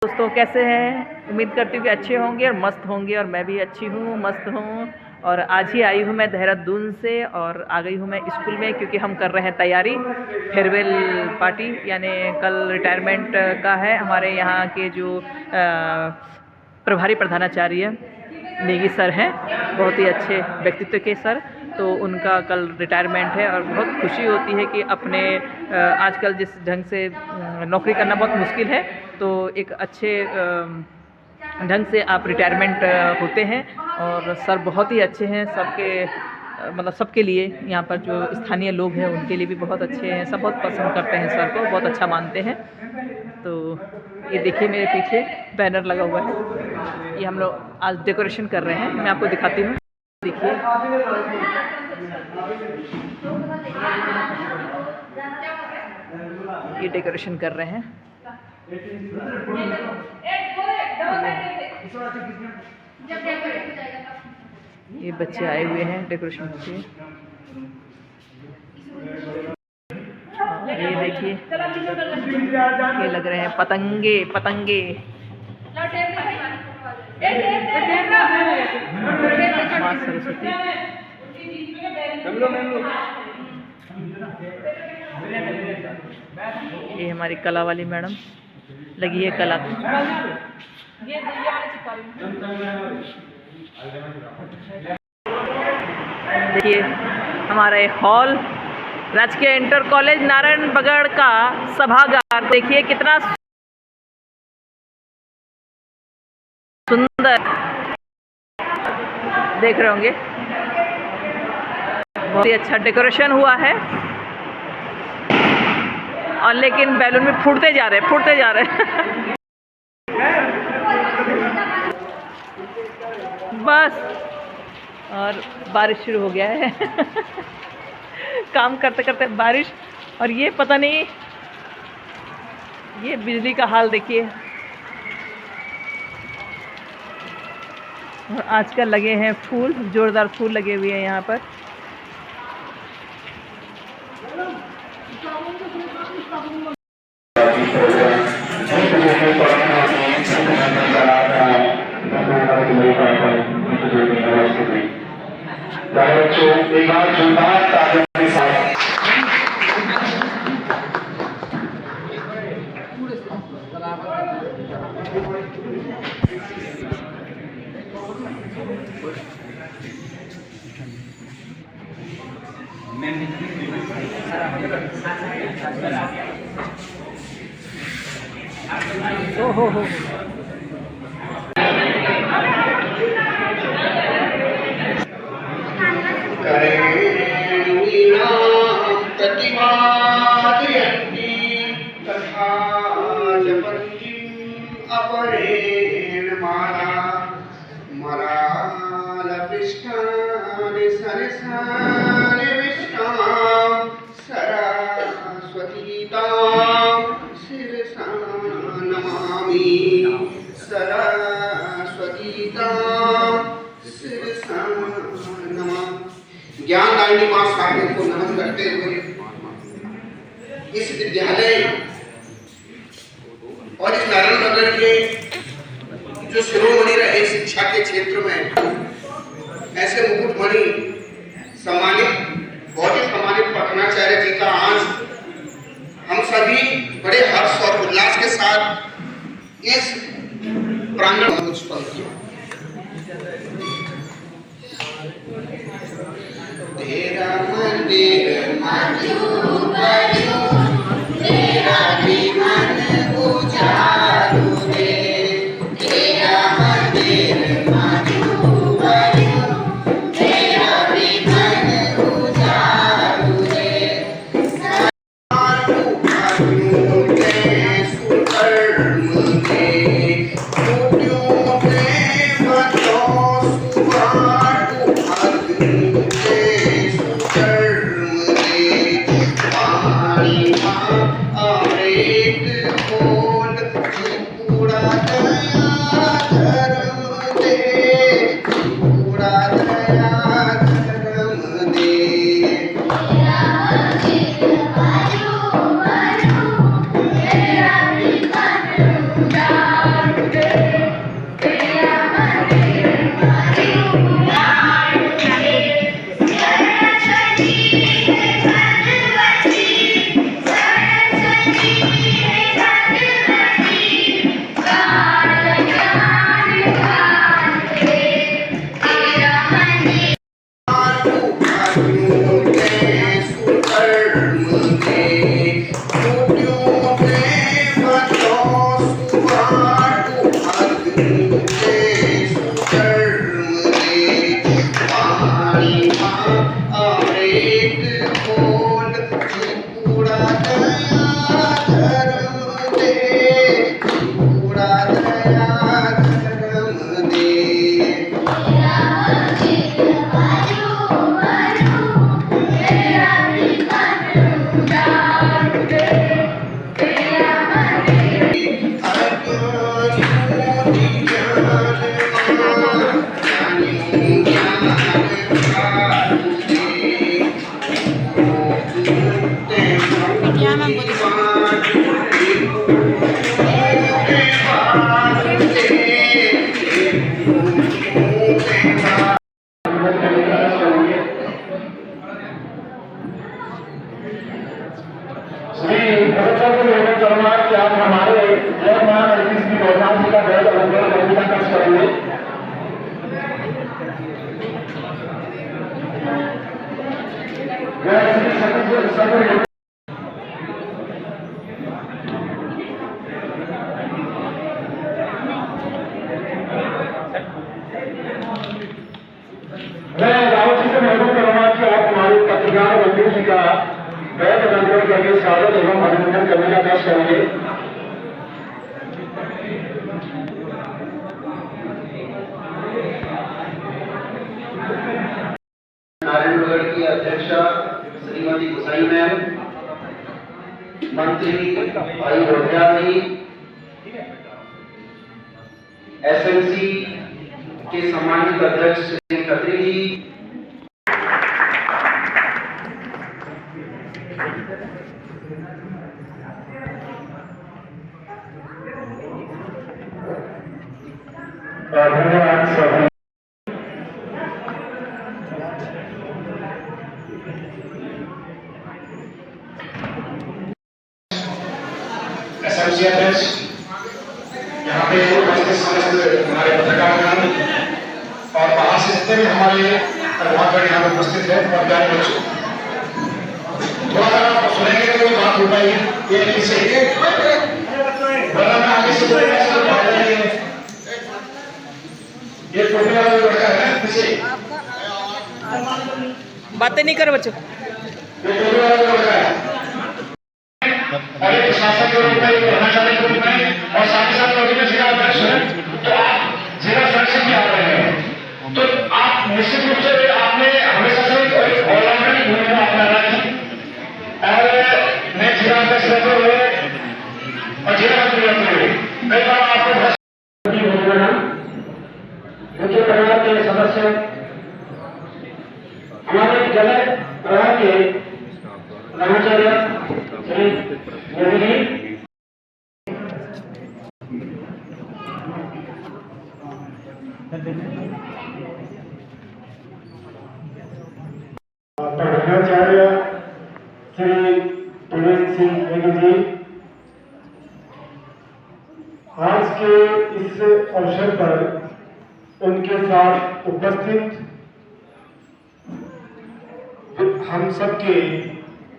दोस्तों कैसे हैं? उम्मीद करती हूँ कि अच्छे होंगे और मस्त होंगे। और मैं भी अच्छी हूँ, मस्त हूँ। और आज ही आई हूँ मैं देहरादून से और आ गई हूँ मैं स्कूल में, क्योंकि हम कर रहे हैं तैयारी फेयरवेल पार्टी, यानी कल रिटायरमेंट का है। हमारे यहाँ के जो प्रभारी प्रधानाचार्य नेगी सर हैं, बहुत ही अच्छे व्यक्तित्व के सर, तो उनका कल रिटायरमेंट है। और बहुत खुशी होती है कि अपने आजकल जिस ढंग से नौकरी करना बहुत मुश्किल है, तो एक अच्छे ढंग से आप रिटायरमेंट होते हैं। और सर बहुत ही अच्छे हैं, सबके मतलब सबके लिए, यहाँ पर जो स्थानीय लोग हैं उनके लिए भी बहुत अच्छे हैं। सब बहुत पसंद करते हैं सर को, बहुत अच्छा मानते हैं। तो ये देखिए मेरे पीछे बैनर लगा हुआ है, ये हम लोग आज डेकोरेशन कर रहे हैं। मैं आपको दिखाती हूँ, देखिए ये डेकोरेशन कर रहे हैं। ये बच्चे आए हुए हैं डेकोरेशन के। ये देखिए ये लग रहे हैं पतंगे पतंगे। माँ सरस्वती, ये हमारी कला वाली मैडम लगी है कला। देखिए हमारा हॉल राजकीय इंटर कॉलेज नारायणबगड़ का सभागार, देखिए कितना सुंदर देख रहे होंगे। बहुत ही अच्छा डेकोरेशन हुआ है। और लेकिन बैलून में फूटते जा रहे हैं बस। और बारिश शुरू हो गया है काम करते करते बारिश। और ये पता नहीं, ये बिजली का हाल देखिए। और आजकल लगे हैं फूल, जोरदार फूल लगे हुए हैं यहाँ पर। ओहो हो ज्ञानदायिनी मां साहिब को नमन करते हुए इस विद्यालय और इस नारायणनगर के जो शिरोमणि रहे शिक्षा के क्षेत्र में, ऐसे मुकुटमणि सम्मानित, बहुत ही सम्मानित प्रधानाचार्य जी का आज हम सभी बड़े हर्ष और उल्लास के साथ इस प्रांगण में उत्पन्न किया। तेरा मंदिर तेरा भी मन उजारू दे, तेरा मंदिर तेरा भी मन उजारू दे। श्री भगत निवेदन करूंगा कि आप हमारे वर्तमान नीतीश की गौरव का बैग अलग करने का कष्ट करेंगे। मैं रावत जी से निवेदन करूंगा कि आप हमारे पत्रकार बंधु जी का बैग अलग करके स्वागत एवं अभिनंदन करने का कष्ट करेंगे। नारायणगढ़ की अध्यक्षा श्रीमती गुसाई मैम, मंत्री भाई रोहिया जी, एसएमसी के सम्मानित अध्यक्ष श्री खत्री जी, धन्यवाद सभी। एसएमसी अध्यक्ष, यहाँ पे उपस्थित समस्त हमारे पत्रकार और बाहर से जितने भी हमारे वहां यहाँ पे उपस्थित है और प्यारे बच्चों, थोड़ा सा आप सुनेंगे तो कोई बात हो पाएगी ये नहीं से वरना मैं आगे से ये टोपी वाला लड़का है पीछे, बातें नहीं करो बच्चों। ये टोपी वाला लड़का है और एक प्रशासन के रूप में, कर्मचारी के रूप में और साथ ही साथ लोगों में जिला अध्यक्ष हैं, तो आप जिला संरक्षण भी आ रहे हैं, तो आप निश्चित रूप से आपने हमेशा से ऑलराउंडर की भूमिका अपना रखी और मैं जिला अध्यक्ष रहते हुए और जिला मंत्री रहते हुए कई बार आपको मुख्य परिवार के सदस्य, हमारे जगह प्रधान के ब्रह्मचार्य श्री योगी प्रधानाचार्य श्री प्रवीण सिंह नेगी जी, आज के इस अवसर पर उनके साथ उपस्थित हम सबके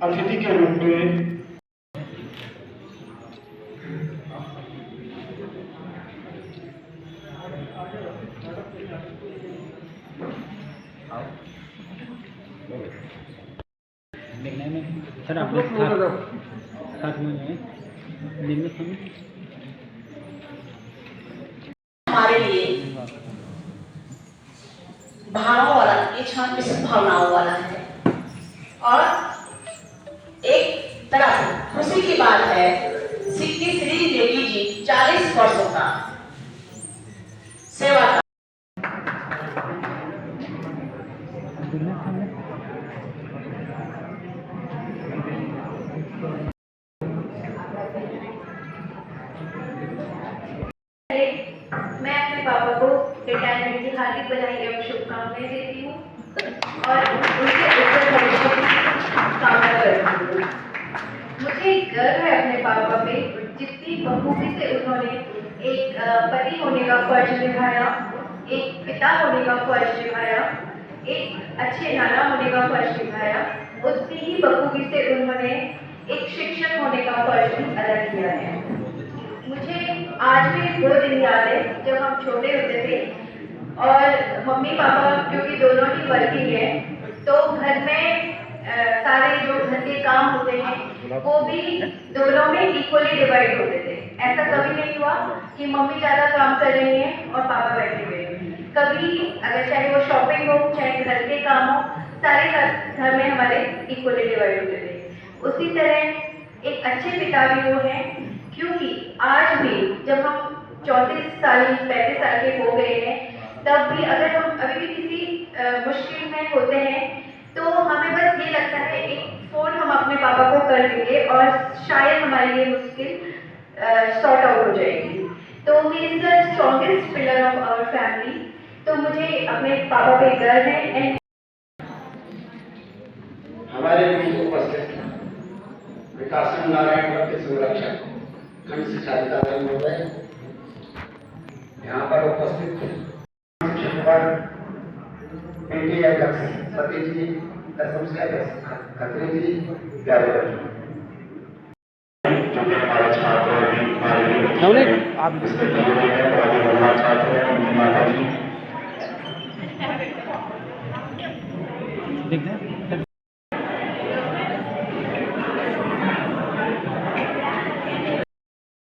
अतिथि के रूप में देखने में सर आप लोग साथ में देखने हमारे लिए भावों वाला, ये क्षण किस भावनाओं वाला है और एक तरफ खुशी की बात है सिक्की श्री नेगी जी 40 वर्षों का सेवा का मैं अपने पापा को रिटायरमेंट की हार्दिक बधाई एवं शुभकामनाएं देती हूँ और उनके उज्जवल भविष्य की कामना करती हूँ। मुझे गर्व है अपने पापा पे, जितनी बखूबी से उन्होंने एक पति होने का फर्ज निभाया, एक पिता होने का फर्ज निभाया, एक अच्छे नाना होने का फर्ज निभाया, उतनी ही बखूबी से उन्होंने एक शिक्षक होने का फर्ज भी अदा किया है। मुझे आज भी वो दिन याद है जब हम छोटे होते थे और मम्मी पापा क्योंकि दोनों ही वर्किंग है, तो घर में सारे जो घर के काम होते हैं वो भी दोनों में इक्वली डिवाइड होते थे। ऐसा कभी नहीं हुआ कि मम्मी ज़्यादा काम कर रही हैं और पापा बैठे हुए हैं। कभी अगर चाहे वो शॉपिंग हो चाहे घर के काम हो, सारे घर में हमारे इक्वली डिवाइड होते थे। उसी तरह एक अच्छे पिता भी वो हैं, क्योंकि आज भी जब हम 34 साल 35 साल के हो गए हैं, तब भी अगर हम अभी भी किसी मुश्किल में होते हैं तो हमें बस ये लगता है एक फ़ोन हम अपने पापा को कर देंगे और शायद हमारी ये मुश्किल सॉर्ट आउट हो जाएगी। तो he is the strongest pillar of our family. तो मुझे अपने पापा पे गर्व है। एंड हमारे बीच उपस्थित काशी नारायण भट्ट संरक्षक खंड शिक्षा अधिकारी महोदय, यहाँ पर उपस्थित पीटी अध्यक्ष सतीश जी, दसम से खत्री जी, प्यारे बच्चों, हमारे छात्र आप इसके छात्र हैं, उनकी माता जी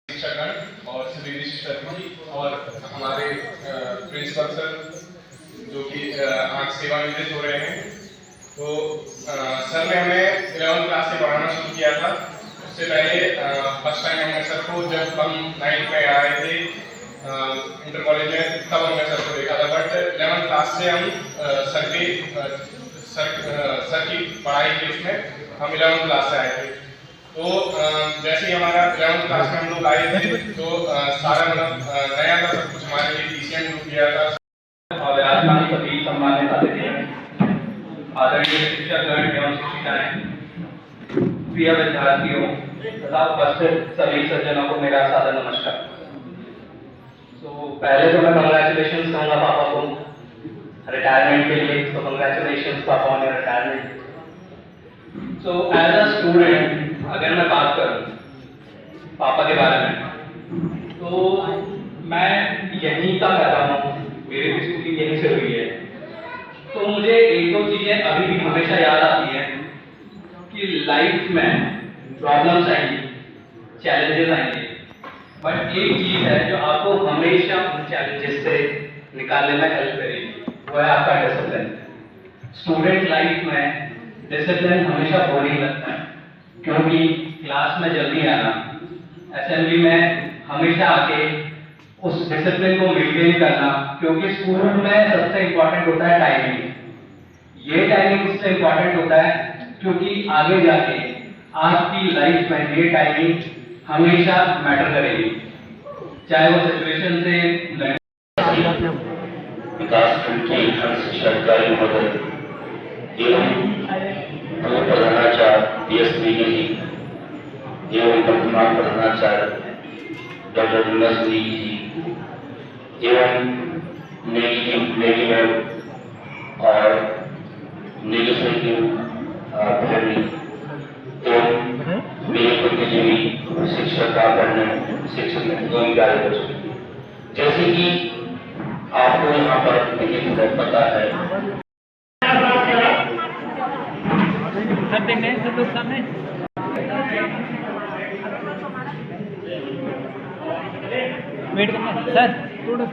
शिक्षकगण और सभी शिक्षक और हमारे प्रिंसिपल सर जो कि आज सेवानिवृत्त हो रहे हैं। तो सर ने हमें 11वीं क्लास से पढ़ाना शुरू किया था। उससे पहले फर्स्ट टाइम हमने सर को जब हम 9th में आए थे इंटर कॉलेज में, तब हमने सर को देखा था। बट 11वीं क्लास से हम सर की पढ़ाई के इसमें हम 11वीं क्लास से आए थे। तो जैसे ही हमारा 11वीं क्लास में हम लोग आए थे तो सारा मतलब नया था सब कुछ, हमारे लिए पीसीएम ग्रुप किया था। और विराजमान सभी सम्मानित अतिथि, आदरणीय शिक्षकगण एवं शिक्षिकाएं, प्रिय विद्यार्थियों तथा उपस्थित सभी सज्जनों को मेरा सादर नमस्कार। पहले तो मैं कंग्रेचुलेशन कहूँगा पापा को रिटायरमेंट के लिए। तो कंग्रेचुलेशन पापा on your retirement. So as a student अगर मैं बात करूँ पापा के बारे में, तो मैं यहीं का पैदा हूँ, मेरी भी स्कूलिंग यहीं से हुई है। तो मुझे एक दो चीज़ें अभी भी हमेशा याद आती हैं कि लाइफ में प्रॉब्लम्स आएंगी, चैलेंजेस आएंगे, बट एक चीज़ है जो आपको हमेशा उन चैलेंजेस से निकालने में हेल्प करेगी, वो है आपका डिसिप्लिन। स्टूडेंट लाइफ में डिसिप्लिन हमेशा बोरिंग लगता है, क्योंकि क्लास में जल्दी आना, असेंबली में हमेशा आके उस डिसिप्लिन को मेंटेन करना, क्योंकि स्कूल में सबसे इम्पोर्टेंट होता है टाइमिंग। ये टाइमिंग इससे इम्पोर्टेंट होता है क्योंकि आगे जाके आपकी लाइफ में ये टाइमिंग हमेशा मैटर करेगी, चाहे वो सिचुएशन से विकास खंड के खंड शिक्षा अधिकारी महोदय एवं पूर्व प्रधानाचार्य एस नेगी जी एवं वर्तमान प्रधानाचार्य डॉक्टर विमल नेगी जी एवं नेगी मैम और नेगी सर की फैमिली एवं मेरे बुद्धिजीवी शिक्षक पढ़ने शिक्षक एवं प्यारे बच्चों, जैसे कि आपको यहाँ पर देखिए पता है सर देखने हैं सब लोग सामने। वेट करना सर थोड़ा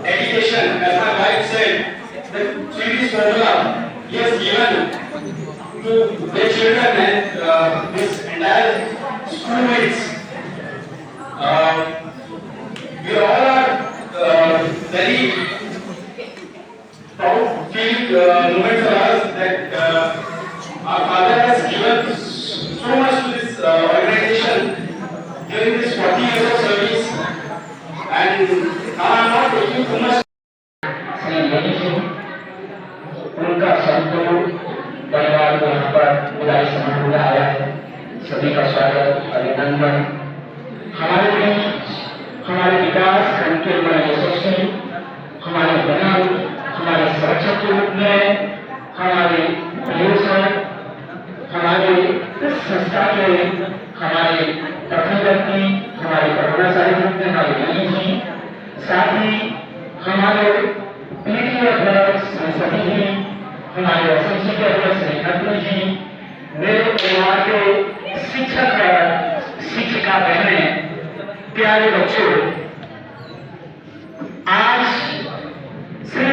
education, as my wife said, the series formula he has given to the children and this entire schoolmates. We all are very proud feeling moments for us that our father has given so much to this organization during this 40 years of service, and now I am not taking too much. उनका संपूर्ण परिवार को यहाँ पर विदाई समारोह में आया है। सभी का स्वागत, अभिनंदन। हमारे बीच हमारे विकास खंड के बड़े यशस्वी हमारे बनाओ हमारे संरक्षक के रूप में हमारे नियोजन हमारे संस्था के हमारे प्रबंधकी हमारे प्रधानाचार्य रूप में हमारे मनीष जी, साथ ही हमारे पीटी अध्यक्ष सभी जी, हमारे एसएमसी के अध्यक्ष खत्री जी, मेरे परिवार के शिक्षक शिक्षिका बहनें, प्यारे बच्चों, आज श्री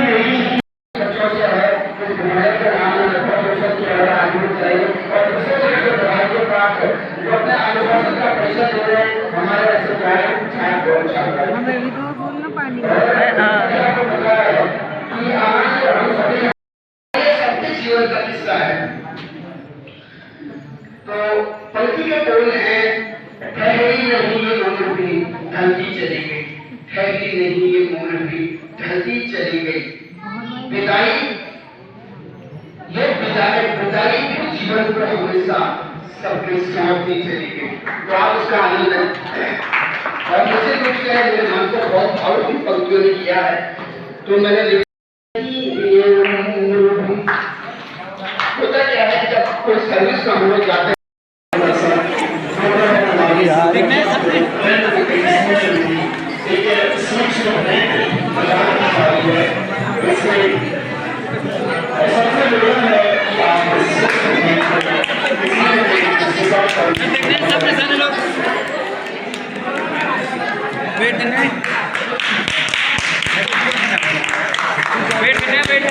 ईमानदारी जीवन पर हमेशा सबके साथ नीचे लेके तो आप उसका आनंद लें। और निश्चित रूप से मेरे मन को बहुत भावुक पंक्तियों ने किया है, तो मैंने होता क्या है जब कोई सर्विस का हम लोग जाते हैं वेट करना है, वेट करना है, वेट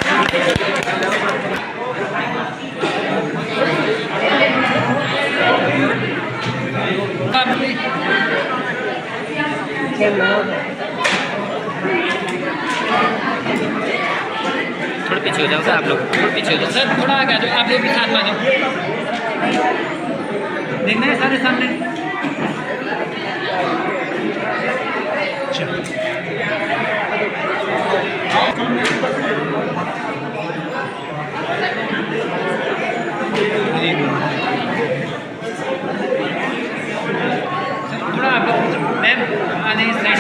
थोड़ा पीछे हो जाओ सर, आप लोग थोड़ा पीछे हो जाओ सर, थोड़ा आगे आ जाओ, आप लोग भी साथ में आ जाओ। देखना है सारे सामने। थोड़ा आप मैम आने इस साइड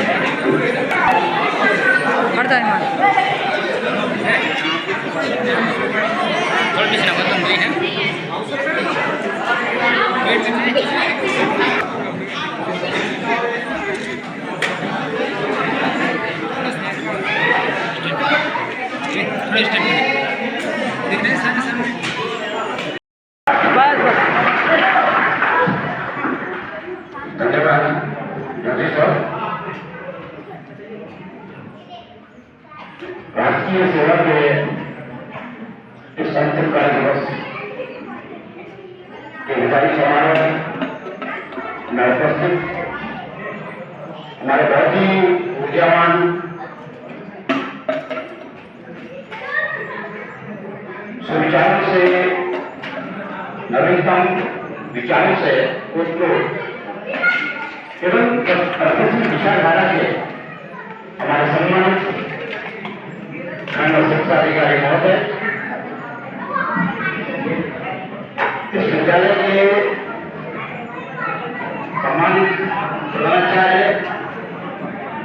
हटता है मैम, थोड़ा पीछे रखो तुम भी हैं, वेट थोड़ा स्टेप देख रहे हैं सामने सामने। बस बस धन्यवाद योगेश सर। राष्ट्रीय सेवा के इस अंतिम कार्य दिवस के विदाई समारोह में उपस्थित हमारे बहुत ही ऊर्जावान सुविचारों से, नवीनतम विचारों से उत्प्रोत एवं प्रगतिशील विचारधारा के हमारे सम्मानित खंड शिक्षा अधिकारी महोदय, इस विद्यालय के सम्मानित प्रधानाचार्य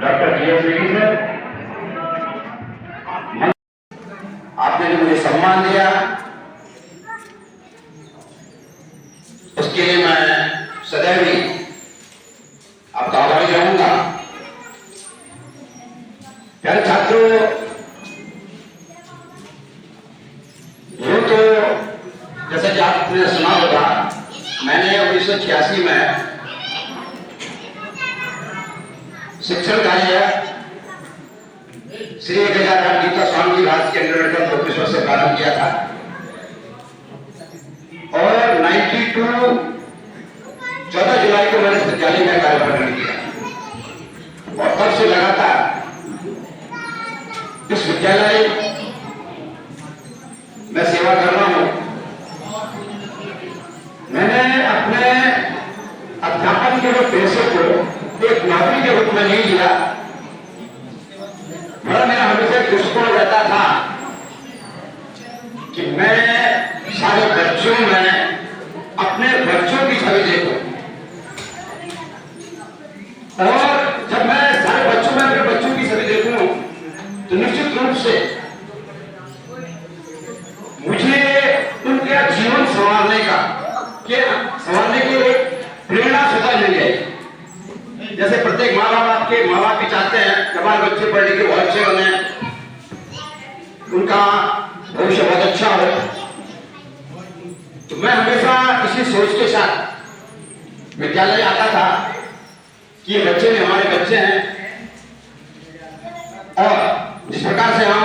डॉक्टर GS रेड्डी सर, आपने जो मुझे सम्मान दिया उसके लिए मैं सदैव ही आपका आभारी रहूंगा। प्यारे छात्रों, यूं तो जैसा कि आपने सुना होगा, मैंने 1986 में शिक्षण कार्य श्री गजानन गीता स्वामी जी राज के अंडर प्रोफेसर से प्रारंभ किया था और 92 14 जुलाई को मैंने विद्यालय में कार्यभार किया और तब से लगातार इस विद्यालय में सेवा कर रहा हूं। मैंने अपने अध्यापन के पेशे को एक नौकरी के रूप में नहीं लिया, पर मेरा हमेशा दृष्टिकोण रहता था कि मैं सारे बच्चों में अपने बच्चों की छवि देखूं और जब मैं सारे बच्चों में अपने बच्चों की छवि देखूं तो निश्चित रूप से मुझे उनका जीवन संवारने की एक प्रेरणा स्वतः मिल गई। जैसे प्रत्येक माँ बाप भी चाहते हैं कि हमारे बच्चे पढ़ लिखे बहुत अच्छे बने, उनका भविष्य बहुत अच्छा हो, तो मैं हमेशा इसी सोच के साथ विद्यालय आता था कि ये बच्चे भी हमारे बच्चे हैं और जिस प्रकार से हम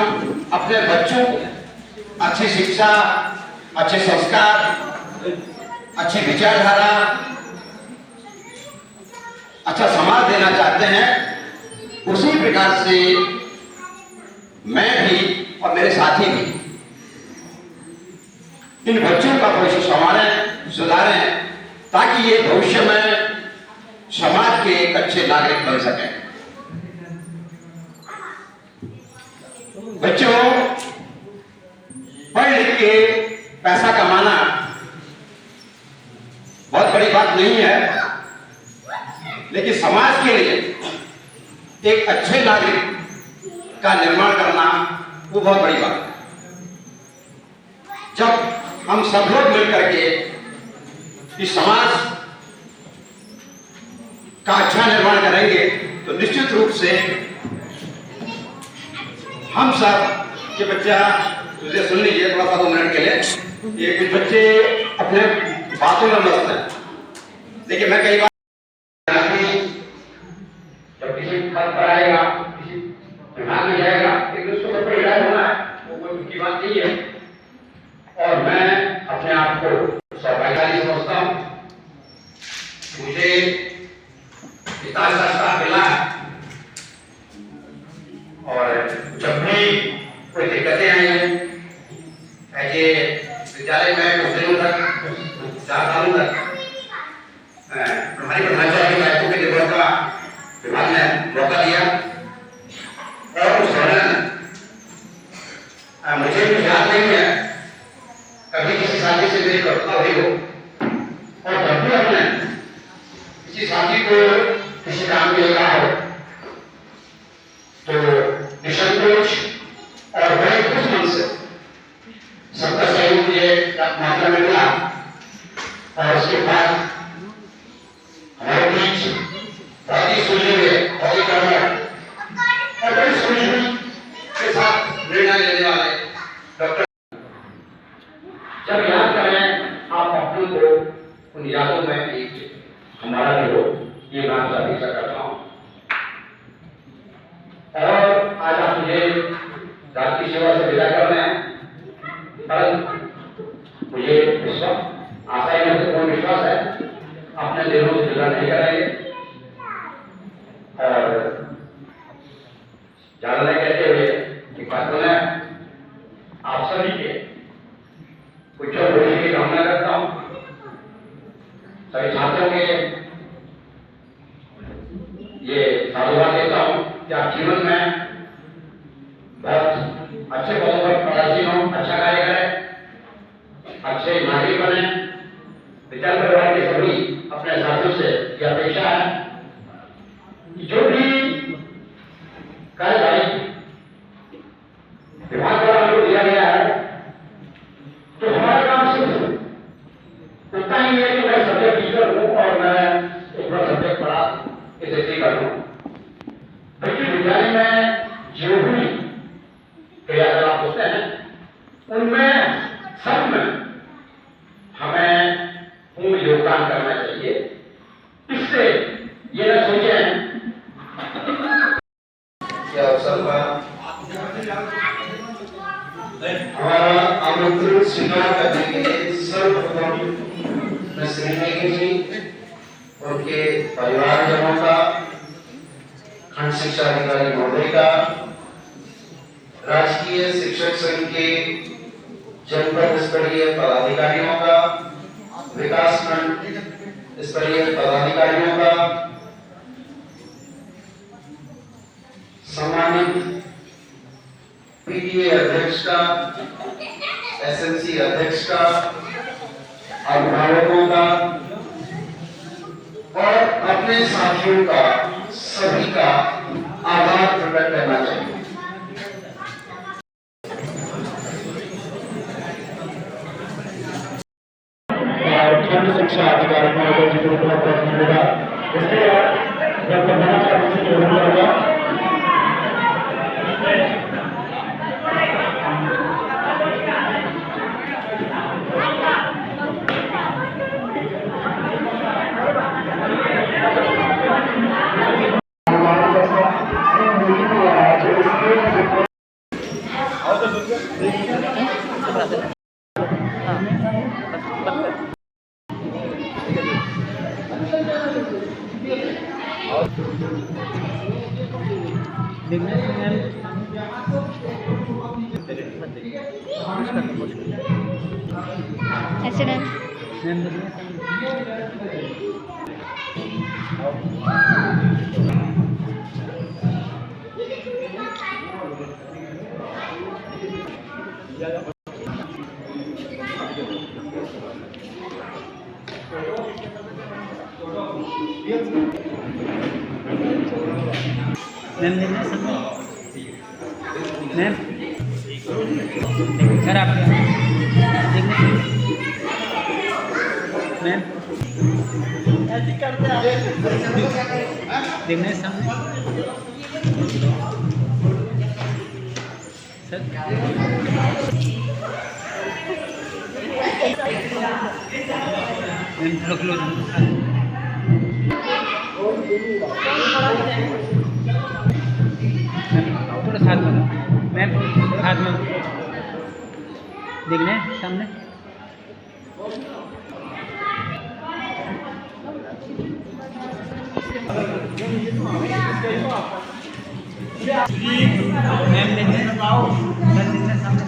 अपने बच्चों अच्छी शिक्षा, अच्छे संस्कार, अच्छी विचारधारा, अच्छा समाज देना चाहते हैं, उसी प्रकार से मैं भी और मेरे साथी भी इन बच्चों का भविष्य संवारें, सुधारें, ताकि ये भविष्य में समाज के एक अच्छे नागरिक बन सकें। बच्चों, पढ़ लिख के पैसा कमाना नहीं है, लेकिन समाज के लिए एक अच्छे नागरिक का निर्माण करना वो बहुत बड़ी बात है। जब हम सब लोग मिलकर के इस समाज का अच्छा निर्माण करेंगे तो निश्चित रूप से हम सब के बच्चा तुझे सुन लीजिए थोड़ा सा 2 मिनट के लिए। ये कुछ बच्चे अपने बातों में मस्त हैं। देखिए मैं कई बार जब किसी पद पर आएगा, किसी विभाग में जाएगा, लेकिन उसको सब पर इलाज होना है, वो कोई उनकी बात नहीं है। और मैं अपने आप को सौभाग्यशाली समझता हूँ, मुझे इतना सस्ता मिला है। और जब भी कोई दिक्कतें आई हैं, ऐसे विद्यालय में कुछ दिनों तक 4 सालों तक हमारी प्रधानाचार्य के निर्भर का विभाग ने मौका दिया और उस दौरान मुझे भी याद नहीं है कभी किसी साथी से मेरी कटुता हुई हो। और जब भी हमने किसी साथी को किसी काम के लिए कहा हो तो निसंकोच और बड़े खुश मन से सबका सहयोग मुझे मात्रा में मिला। और उसके बाद हमारे बीच बहुत ही सुलझे हुए, बहुत ही कर्मठ और बड़ी सूझबूझ के साथ निर्णय लेने वाले डॉक्टर, जब याद करें आप अपनों को उन यादों में एक हमारा भी हो, ये मैं आपसे अपेक्षा करता हूँ। और आज आप मुझे रात की सेवा से विदा कर रहे हैं, पर मुझे विश्वास, आशा ही महत्वपूर्ण विश्वास है अपने दिलों से विदा नहीं करेंगे। और ज्यादा नहीं कहते हुए एक बात बोले, आप सभी के उज्जवल भविष्य की कामना करता हूँ। सभी छात्रों के ये साधुवाद देता हूँ कि आप जीवन में बहुत अच्छे पदों पर पदासीन हो, अच्छा कार्य करें, अच्छे नागरिक बने। विद्यालय परिवार के सभी अपने साथियों से यह अपेक्षा है कि जो भी कार्यवाही विभाग द्वारा हमको दिया गया है तो हमारा काम सिर्फ उतना ही है कि मैं सब्जेक्ट टीचर हूँ और मैं एक बड़ा सब्जेक्ट पढ़ा इसे सीखा हूँ, बल्कि विद्यालय में जो भी क्रियाकलाप होते हैं उनमें सब में हमें पूर्ण योगदान करना चाहिए। इससे ये न सोचें कि अवसर पर हमारा आमंत्रण स्वीकार करने के लिए सर्वप्रथम मैं श्री नेगी जी, उनके परिवारजनों का, खंड शिक्षा अधिकारी महोदय का, राजकीय शिक्षक संघ के जनपद स्तरीय पदाधिकारियों का, विकास खंड स्तरीय पदाधिकारियों का, सम्मानित पीटीए अध्यक्ष का, एसएमसी अध्यक्ष का, अभिभावकों का और अपने साथियों का, सभी का आभार प्रकट करना चाहिए। खंड शिक्षा अधिकारी महोदय जी को उपलब्ध होगा, इसके Thank you. मैम सर आप मैम देखने सामने सर मैम थोड़ा क्लोज थोड़ा साथ में मैम साथ में देखने सामने मैम देखने सामने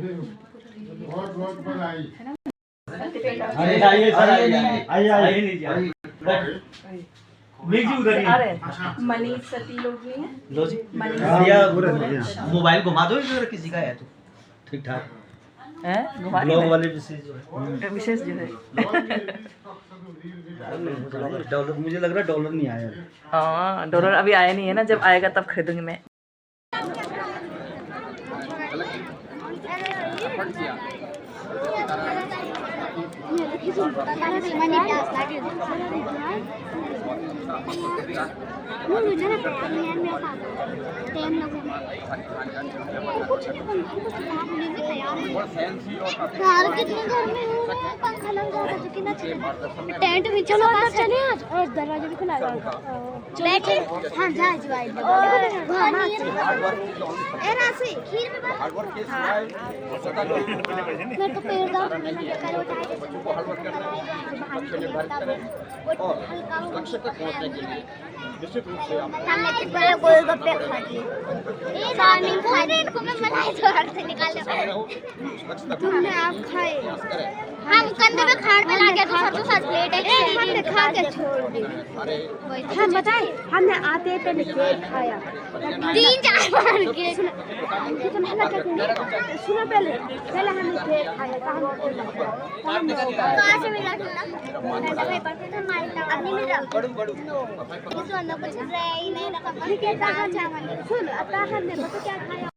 बहुत बहुत बधाई। मनीष सती लोग भी हैं। लो जी मनीष मोबाइल घुमा दो इधर किसी का है तो ठीक ठाक। हैं घुमा ब्लॉग वाले विशेष जो है विशेष जो है डॉलर, मुझे लग रहा है डॉलर नहीं आया। हाँ डॉलर अभी आया नहीं है ना, जब आएगा तब खरीदूंगी मैं। कितनी गर्मी हो रही है, पंखा लग जाएगा तो कितना चलेगा। टेंट भी चलो बस चले आज, और दरवाजा भी खुला है। बैठे हाँ जा जवाई ए राशि खीर में बस हां फिर तो पेड़ का करो हमने कितने गोलगप्पे खा लिए, चाउमीन खा लिए, इनको मैं मलाई जोड़ से निकाल दो। तुमने आप खाए, हम कंधे पे खाड़ पे लाके तो सबसे साथ प्लेट है हमने खा के छोड़ दी। हम बताए हमने आते पे केक खाया 3-4 बार केक, कितना हल्ला करके सुनो पहले हमने केक खाया कहां से मिला था ऐसा भाई पढ़ते थे माइल अपनी मिला इस वाला कुछ रहा ही नहीं रखा ठीक है कहां जा सुन अब हमने क्या खाया